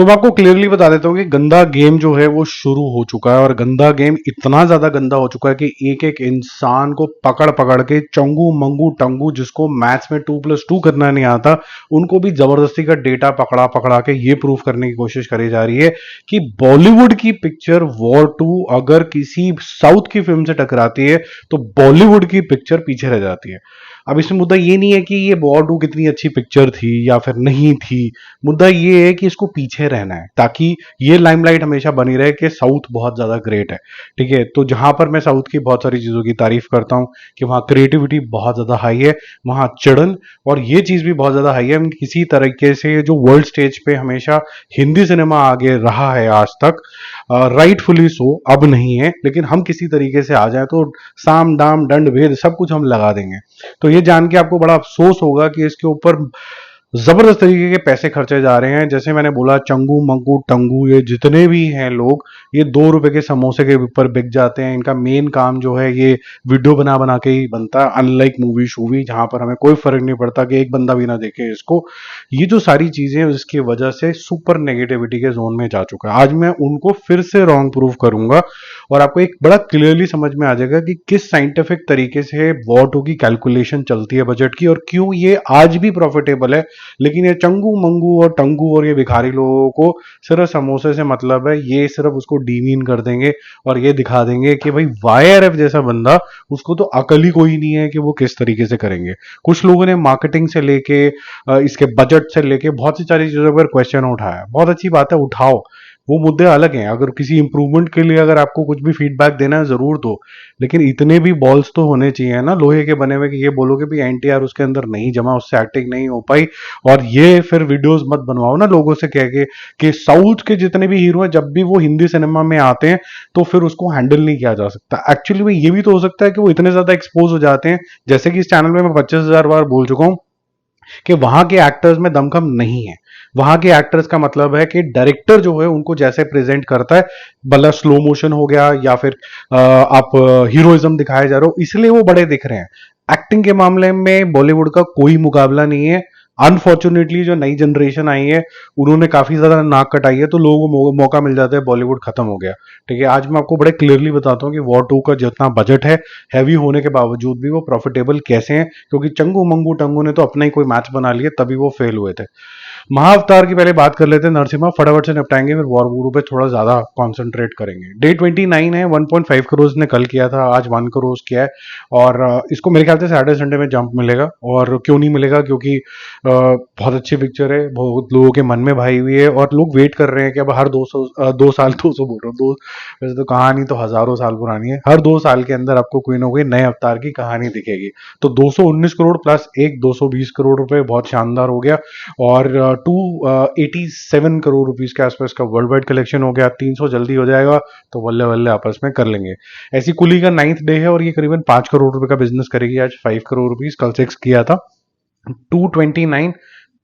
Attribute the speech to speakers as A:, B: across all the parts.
A: तो मैं आपको क्लियरली बता देता हूँ कि गंदा गेम जो है वो शुरू हो चुका है, और गंदा गेम इतना ज्यादा गंदा हो चुका है कि एक एक इंसान को पकड़ पकड़ के चंगू मंगू टंगू, जिसको मैथ्स में 2+2 करना नहीं आता, उनको भी जबरदस्ती का डेटा पकड़ा पकड़ा के ये प्रूफ करने की कोशिश करी जा रही है कि बॉलीवुड की पिक्चर वॉर 2 अगर किसी साउथ की फिल्म से टकराती है तो बॉलीवुड की पिक्चर पीछे रह जाती है। अब इसमें मुद्दा ये नहीं है कि ये वॉर 2 कितनी अच्छी पिक्चर थी या फिर नहीं थी, मुद्दा ये है कि इसको पीछे रहना है ताकि ये लाइमलाइट हमेशा बनी रहे कि साउथ बहुत ज्यादा ग्रेट है। ठीक है, तो जहां पर मैं साउथ की बहुत सारी चीजों की तारीफ करता हूं कि वहां क्रिएटिविटी बहुत ज्यादा हाई है, वहां चिड़न और ये चीज भी बहुत ज्यादा हाई है। किसी तरीके से जो वर्ल्ड स्टेज पे हमेशा हिंदी सिनेमा आगे रहा है आज तक, राइटफुली सो, अब नहीं है, लेकिन हम किसी तरीके से आ जाए तो साम दाम दंड भेद सब कुछ हम लगा देंगे। तो ये जान के आपको बड़ा अफसोस होगा कि इसके ऊपर जबरदस्त तरीके के पैसे खर्चे जा रहे हैं। जैसे मैंने बोला, चंगू मंगू टंगू ये जितने भी हैं लोग, ये 2 रुपए के समोसे के ऊपर बिक जाते हैं। इनका मेन काम जो है ये वीडियो बना बना के ही बनता है, अनलाइक मूवी शूवी जहां पर हमें कोई फर्क नहीं पड़ता कि एक बंदा भी ना देखे इसको। ये जो सारी चीजें इसकी वजह से सुपर नेगेटिविटी के जोन में जा चुका है। आज मैं उनको फिर से रॉन्ग प्रूव करूंगा और आपको एक बड़ा क्लियरली समझ में आ जाएगा कि किस साइंटिफिक तरीके से वॉर 2 की कैलकुलेशन चलती है बजट की, और क्यों ये आज भी प्रॉफिटेबल है। लेकिन ये चंगू मंगू और टंगू और ये भिखारी लोगों को सिर्फ समोसे से मतलब है, ये सिर्फ उसको डीमीन कर देंगे और ये दिखा देंगे कि भाई वाईआरएफ जैसा बंदा, उसको तो अकल ही कोई नहीं है कि वो किस तरीके से करेंगे। कुछ लोगों ने मार्केटिंग से लेके इसके बजट से लेके बहुत सी सारी चीजों पर क्वेश्चन उठाया। बहुत अच्छी बात है, उठाओ, वो मुद्दे अलग हैं। अगर किसी इंप्रूवमेंट के लिए अगर आपको कुछ भी फीडबैक देना है जरूर दो, लेकिन इतने भी बॉल्स तो होने चाहिए ना लोहे के बने हुए कि ये बोलोगे भी एनटीआर उसके अंदर नहीं जमा, उससे एक्टिंग नहीं हो पाई, और ये फिर वीडियोस मत बनवाओ ना लोगों से कह के कि साउथ के जितने भी हीरो हैं जब भी वो हिंदी सिनेमा में आते हैं तो फिर उसको हैंडल नहीं किया जा सकता। एक्चुअली में ये भी तो हो सकता है कि वो इतने ज्यादा एक्सपोज हो जाते हैं, जैसे कि इस चैनल में मैं 25,000 बार बोल चुका हूं कि वहां के एक्टर्स में दमखम नहीं है। वहां के एक्टर्स का मतलब है कि डायरेक्टर जो है उनको जैसे प्रेजेंट करता है, भला स्लो मोशन हो गया या फिर आप हीरोइज्म दिखाए जा रहे हो, इसलिए वो बड़े दिख रहे हैं। एक्टिंग के मामले में बॉलीवुड का कोई मुकाबला नहीं है। अनफॉर्चुनेटली जो नई जनरेशन आई है उन्होंने काफी ज्यादा नाक कटाई है, तो लोगों को मौका मिल जाता है, बॉलीवुड खत्म हो गया। ठीक है, आज मैं आपको बड़े क्लियरली बताता हूँ कि वॉर 2 का जितना बजट है, हैवी होने के बावजूद भी वो प्रॉफिटेबल कैसे हैं, क्योंकि चंगू मंगू टंगू ने तो अपना ही कोई मैच बना लिया, तभी वो फेल हुए थे। महाअवतार की पहले बात कर लेते हैं, नरसिम्हा फटाफट से निपटाएंगे, फिर वॉर वूर पे थोड़ा ज्यादा कॉन्सेंट्रेट करेंगे। डे 29 है, 1.5 करोड़ ने कल किया था, आज 1 करोड़ किया है, और इसको मेरे ख्याल से सैटरडे संडे में जंप मिलेगा। और क्यों नहीं मिलेगा, क्योंकि बहुत अच्छी पिक्चर है, बहुत लोगों के मन में भाई हुई है, और लोग वेट कर रहे हैं कि अब हर 2 साल 200 बोल रहा हूँ, दो वैसे तो कहानी तो हजारों साल पुरानी है, हर 2 साल के अंदर आपको कोई ना कोई नए अवतार की कहानी दिखेगी। तो 219 करोड़ प्लस एक 220 करोड़ रुपए बहुत शानदार हो गया, और 287 करोड़ रुपीस के आसपास का वर्ल्ड वाइड कलेक्शन हो गया। 300 जल्दी हो जाएगा तो बल्ले बल्ले आपस में कर लेंगे। ऐसी कुली का 9th डे है और ये करीबन 5 करोड़ रुपए का बिजनेस करेगी। आज 5 करोड़ रुपीस, कल 6 किया था। 229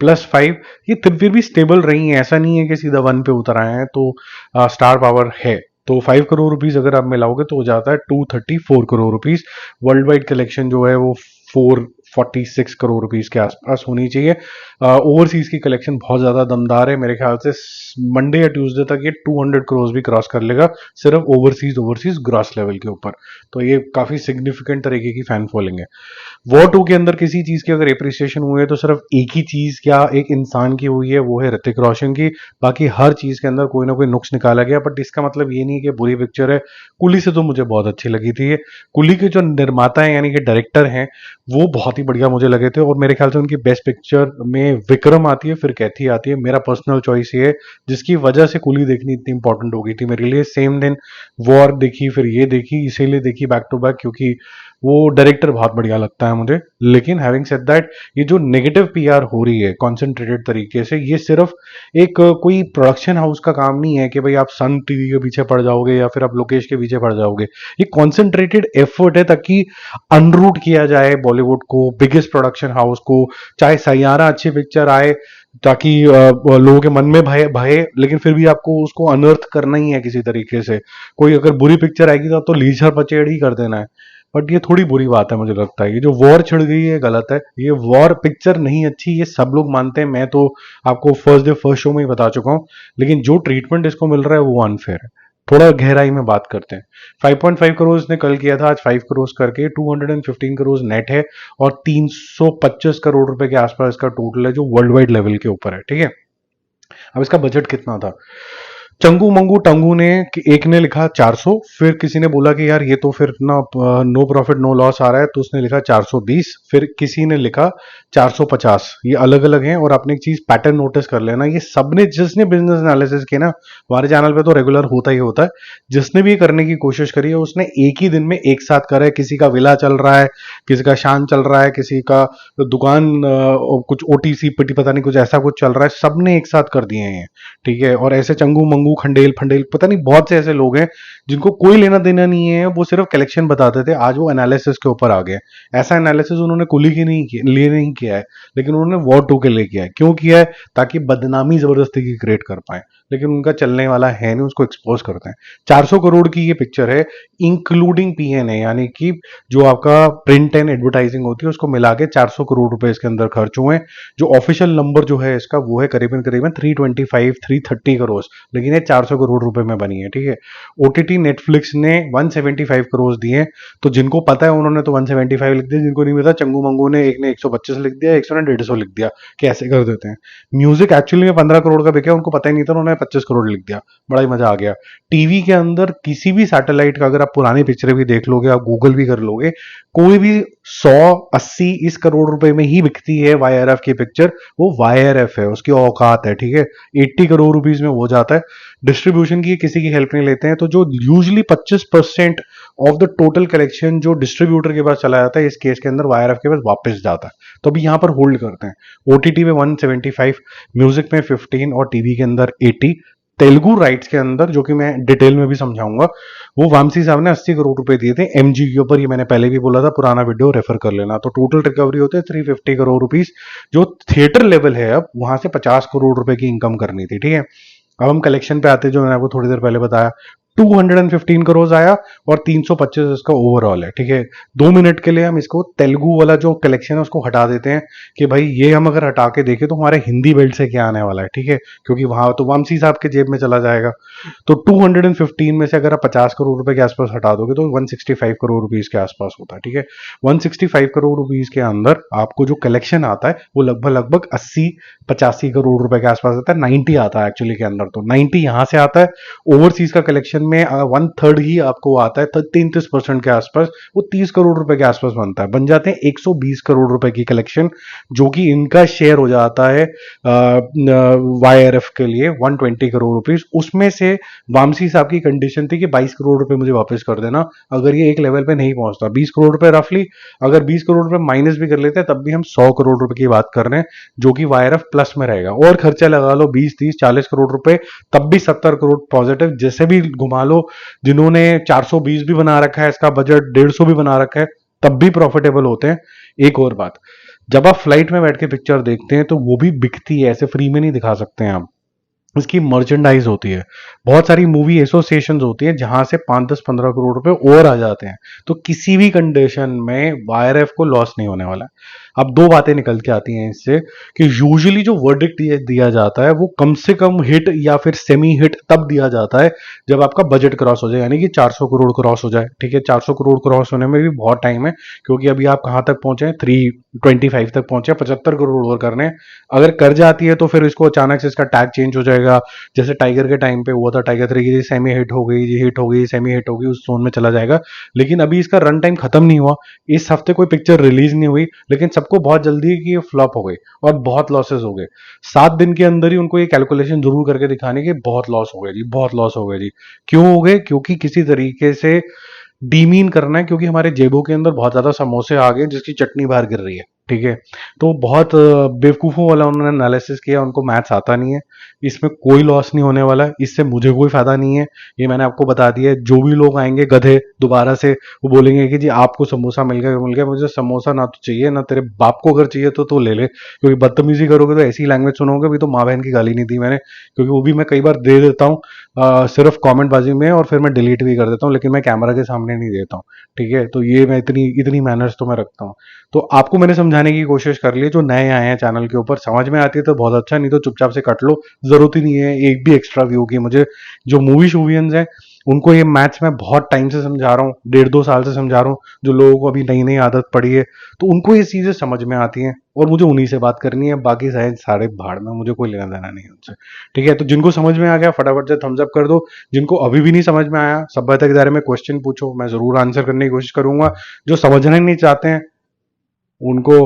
A: +5, ये फिर भी स्टेबल रही है, ऐसा नहीं है कि सीधा 1 पे उतर आए हैं, तो स्टार पावर है। तो 5 करोड़ रुपीस अगर आप मिलाओगे तो हो जाता है 234 crore rupees. World wide collection जो है वो 446 करोड़ रुपीस के आसपास होनी चाहिए। ओवरसीज की कलेक्शन बहुत ज्यादा दमदार है, मेरे ख्याल से मंडे या ट्यूसडे तक ये 200 करोड़ भी क्रॉस कर लेगा, सिर्फ ओवरसीज ग्रॉस लेवल के ऊपर। तो ये काफी सिग्निफिकेंट तरीके की फैन फॉलोइंग है। वॉर 2 के अंदर किसी चीज की अगर एप्रिसिएशन हुई है तो सिर्फ एक ही चीज क्या एक इंसान की हुई है, वो है ऋतिक रोशन की। बाकी हर चीज के अंदर कोई ना कोई नुक्स निकाला गया, बट इसका मतलब ये नहीं कि बुरी पिक्चर है। कुली से तो मुझे बहुत अच्छी लगी थी ये। कुली के जो निर्माता है यानी कि डायरेक्टर हैं, वो बहुत ही बढ़िया मुझे लगे थे, और मेरे ख्याल से उनकी बेस्ट पिक्चर में विक्रम आती है, फिर कैथी आती है। मेरा पर्सनल चॉइस ये है, जिसकी वजह से कुली देखनी इतनी इंपॉर्टेंट हो गई थी मेरे लिए। सेम दिन वॉर देखी, फिर ये देखी, इसीलिए देखी बैक टू बैक, क्योंकि वो डायरेक्टर बहुत बढ़िया लगता है मुझे। लेकिन हैविंग सेड दैट, ये जो नेगेटिव पीआर हो रही है कॉन्सेंट्रेटेड तरीके से, ये सिर्फ एक कोई प्रोडक्शन हाउस का काम नहीं है कि भाई आप सन टीवी के पीछे पड़ जाओगे या फिर आप लोकेश के पीछे पड़ जाओगे। ये कॉन्सेंट्रेटेड एफर्ट है ताकि अनरूट किया जाए बॉलीवुड को, बिगेस्ट प्रोडक्शन हाउस को। चाहे सैयारा अच्छी पिक्चर आए ताकि लोगों के मन में भय भय, लेकिन फिर भी आपको उसको अनर्थ करना ही है किसी तरीके से। कोई अगर बुरी पिक्चर आएगी तो लीजर पचेड़ ही कर देना है। बट ये थोड़ी बुरी बात है, मुझे लगता है ये जो वॉर छिड़ गई है गलत है। ये वॉर पिक्चर नहीं अच्छी, ये सब लोग मानते हैं, मैं तो आपको फर्स्ट डे फर्स्ट शो में ही बता चुका हूँ। लेकिन जो ट्रीटमेंट इसको मिल रहा है वो अनफेयर है। थोड़ा गहराई में बात करते हैं। 5.5 करोड़ इसने कल किया था, आज 5 करोड़ करके 215 करोड़ नेट है, और 325 करोड़ रुपए के आसपास इसका टोटल है, जो वर्ल्ड वाइड लेवल के ऊपर है। ठीक है, अब इसका बजट कितना था? चंगू मंगू टंगू ने, एक ने लिखा 400, फिर किसी ने बोला कि यार ये तो फिर ना नो प्रॉफिट नो लॉस आ रहा है, तो उसने लिखा 420, फिर किसी ने लिखा 450। ये अलग अलग हैं, और आपने एक चीज पैटर्न नोटिस कर लेना, ये सबने जिसने बिजनेस एनालिसिस किया ना, हमारे चैनल पे तो रेगुलर होता ही होता है, जिसने भी ये करने की कोशिश करी है उसने एक ही दिन में एक साथ करा है। किसी का विला चल रहा है, किसी का शान चल रहा है, किसी का दुकान कुछ ओटीसी पटी पता नहीं कुछ ऐसा कुछ चल रहा है, सबने एक साथ कर दिए हैं। ठीक है, और ऐसे चंगू मंगू खंडेल फंडेल पता नहीं बहुत से ऐसे लोग हैं जिनको कोई लेना देना नहीं है, वो सिर्फ कलेक्शन बताते थे, आज वो एनालिसिस के ऊपर आ गए। ऐसा एनालिसिस उन्होंने कुली के लिए नहीं किया है, लेकिन उन्होंने वॉर टू के लिए किया है। क्यों किया है? ताकि बदनामी जबरदस्ती की क्रिएट कर पाए, लेकिन उनका चलने वाला है नहीं, उसको एक्सपोज करते हैं। 400 करोड़ की ये पिक्चर है, इंक्लूडिंग पीएनए, यानी कि जो आपका प्रिंट एंड एडवर्टाइजिंग होती है उसको मिला के 400 करोड़ रुपए इसके अंदर खर्च हुए। जो ऑफिशियल नंबर जो है इसका वो है करीबन करीबन 330 करोड़, लेकिन ये 400 करोड़ रुपए में बनी है। ठीक है, ओटीटी नेटफ्लिक्स ने 175 करोड़ दिए, तो जिनको पता है उन्होंने तो 175 लिख दिया, जिनको नहीं पता चंगू मंगू ने एक ने 125 लिख दिया, एक ने 150 लिख दिया, कि ऐसे कर देते हैं। म्यूजिक एक्चुअली में 15 करोड़ का बिका, उनको पता ही नहीं था, उन्होंने 25 करोड़ लिख दिया, बड़ा ही मजा आ गया। टीवी के अंदर किसी भी सैटेलाइट का अगर आप पुरानी पिक्चरें भी देख लोगे, आप गूगल भी कर लोगे, कोई भी 100-80 इस करोड़ रुपए में ही बिकती है वाईआरएफ की पिक्चर, वो वाईआरएफ है, उसकी औकात है। ठीक है, 80 करोड़ रुपीज में हो जाता है। डिस्ट्रीब्यूशन की किसी की हेल्प नहीं लेते हैं, तो जो usually 25% of the total collection जो डिस्ट्रीब्यूटर के पास चला जाता है, इस केस के अंदर वाईआरएफ के पास वापस जाता है। तो अभी यहां पर होल्ड करते हैं। ओटीटी में 175, म्यूजिक में 15 और टीवी के अंदर 80। तेलुगु राइट्स के अंदर, जो कि मैं डिटेल में भी समझाऊंगा, वो वामसी साहब ने 80 करोड़ रुपए दिए थे एमजी के ऊपर। ये मैंने पहले भी बोला था, पुराना वीडियो रेफर कर लेना। तो टोटल रिकवरी होते हैं 350 करोड़ रुपीस, जो थिएटर लेवल है, अब वहां से 50 करोड़ रुपए की इनकम करनी थी। ठीक है, अब हम कलेक्शन पे आते हैं, जो मैंने आपको थोड़ी देर पहले बताया। 215 करोड़ आया, और 325 इसका ओवरऑल है। ठीक है, 2 मिनट के लिए हम इसको तेलुगु वाला जो कलेक्शन है उसको हटा देते हैं, कि भाई ये हम अगर हटा के देखें तो हमारे हिंदी बेल्ट से क्या आने वाला है। ठीक है, क्योंकि वहां तो वामसी साहब के जेब में चला जाएगा। तो 215 में से अगर आप 50 करोड़ रुपए के आसपास हटा दोगे तो 165 करोड़ रुपीज के आसपास होता है। ठीक है, 165 करोड़ रुपीज के अंदर आपको जो कलेक्शन आता है वो लगभग लगभग 80-85 करोड़ रुपए के आसपास आता है। 90 आता है एक्चुअली के अंदर, तो 90 यहां से आता है। ओवरसीज का कलेक्शन में 1/3 ही आपको आता है, 33% के आसपास, वो 30 करोड़ रुपए के आसपास बनता है। बन जाते हैं 120 करोड़ रुपए की कलेक्शन, जो कि इनका शेयर हो जाता है वाईआरएफ के लिए 120 करोड़ रुपीस। उसमें से वामसी साहब की कंडीशन थी कि 22 करोड़ रुपए मुझे वापस कर देना अगर ये एक लेवल पे नहीं पहुंचता। 20 करोड़ रुपए रफली, अगर 20 करोड़ रुपए माइनस भी कर लेते हैं तब भी हम 100 करोड़ रुपए की बात कर रहे हैं, जो कि वाईआरएफ प्लस में रहेगा। और खर्चा लगा लो 20-30-40 करोड़ रुपए, तब भी 70 करोड़ पॉजिटिव, जैसे भी घुमा लो। जिन्होंने 420 भी बना रखा है, इसका बजट 150 भी बना रखा है, तब भी प्रॉफिटेबल होते हैं। एक और बात, जब आप फ्लाइट में बैठ के पिक्चर देखते हैं तो वो भी बिकती है, ऐसे फ्री में नहीं दिखा सकते हैं आप, इसकी मर्चेंडाइज होती है। बहुत सारी मूवी एसोसिएशंस होती है जहां से 5-10-15 करोड़ रुपए और आ जाते हैं। तो किसी भी कंडीशन में वाईआरएफ को लॉस नहीं होने वाला है। अब दो बातें निकल के आती हैं इससे, कि यूजुअली जो वर्डिक्ट दिया जाता है वो कम से कम हिट या फिर सेमी हिट तब दिया जाता है जब आपका बजट क्रॉस हो जाए, यानी कि 400 करोड़ क्रॉस हो जाए। ठीक है, 400 करोड़ क्रॉस होने में भी बहुत टाइम है, क्योंकि अभी आप कहां तक पहुंचे, 325 तक पहुंचे, 75 करोड़ और करने। अगर कर जाती है तो फिर इसको अचानक से इसका टैग चेंज हो जाएगा, जैसे टाइगर के टाइम पे हुआ था। टाइगर 3 की सेमी हिट हो गई, हिट हो गई, सेमी हिट हो गई, उस जोन में चला जाएगा। लेकिन अभी इसका रन टाइम खत्म नहीं हुआ, इस हफ्ते कोई पिक्चर रिलीज नहीं हुई, लेकिन सबको बहुत जल्दी कि ये फ्लॉप हो गई और बहुत लॉसेस हो गए। 7 दिन के अंदर ही उनको ये कैलकुलेशन जरूर करके दिखाने के बहुत लॉस हो गए जी, बहुत लॉस हो गए जी। क्यों हो गए? क्योंकि किसी तरीके से डीमीन करना है, क्योंकि हमारे जेबों के अंदर बहुत ज्यादा समोसे आ गए जिसकी चटनी बाहर गिर रही है। ठीक है। तो बहुत बेवकूफ़ों वाला उन्होंने एनालिसिस किया, उनको मैथ्स आता नहीं है। इसमें कोई लॉस नहीं होने वाला है, इससे मुझे कोई फ़ायदा नहीं है, ये मैंने आपको बता दिया है। जो भी लोग आएँगे गधे दोबारा से, वो बोलेंगे कि जी आपको समोसा मिल गया, मुझे समोसा ना तो चाहिए, ना तेरे बाप को अगर चाहिए तो ले ले। क्योंकि बदतमीज़ी करोगे तो ऐसी लैंग्वेज सुनोगे, अभी तो माँ-बहन की गाली नहीं दी मैंने, क्योंकि वो भी मैं कई बार दे देता हूँ सिर्फ़ कमेंटबाज़ी में, और फिर मैं डिलीट भी कर देता हूँ, लेकिन मैं कैमरा के सामने नहीं देता हूँ, ठीक है? तो ये मैं इतनी इतनी मैनर्स तो मैं रखता हूँ। तो आपको मैंने समझाने की कोशिश कर ली, जो नए आए हैं चैनल के ऊपर, समझ में आती है तो बहुत अच्छा, नहीं तो चुपचाप से कट लो। जरूरत ही नहीं है एक भी एक्स्ट्रा व्यू की मुझे। जो मूवी शूवियंस हैं उनको ये मैथ्स मैं बहुत टाइम से समझा रहा हूँ, 1.5-2 साल से समझा रहा हूँ। जो लोगों को अभी नई नई आदत पड़ी है तो उनको ये चीजें समझ में आती हैं, और मुझे उन्हीं से बात करनी है। बाकी शायद सारे भाड़ में, मुझे कोई लेना देना नहीं है उनसे। ठीक है, तो जिनको समझ में आ गया फटाफट से थम्स अप कर दो। जिनको अभी भी नहीं समझ में आया, सभ्यता के दायरे में क्वेश्चन पूछो, मैं जरूर आंसर करने की कोशिश करूंगा। जो समझना ही नहीं चाहते हैं उनको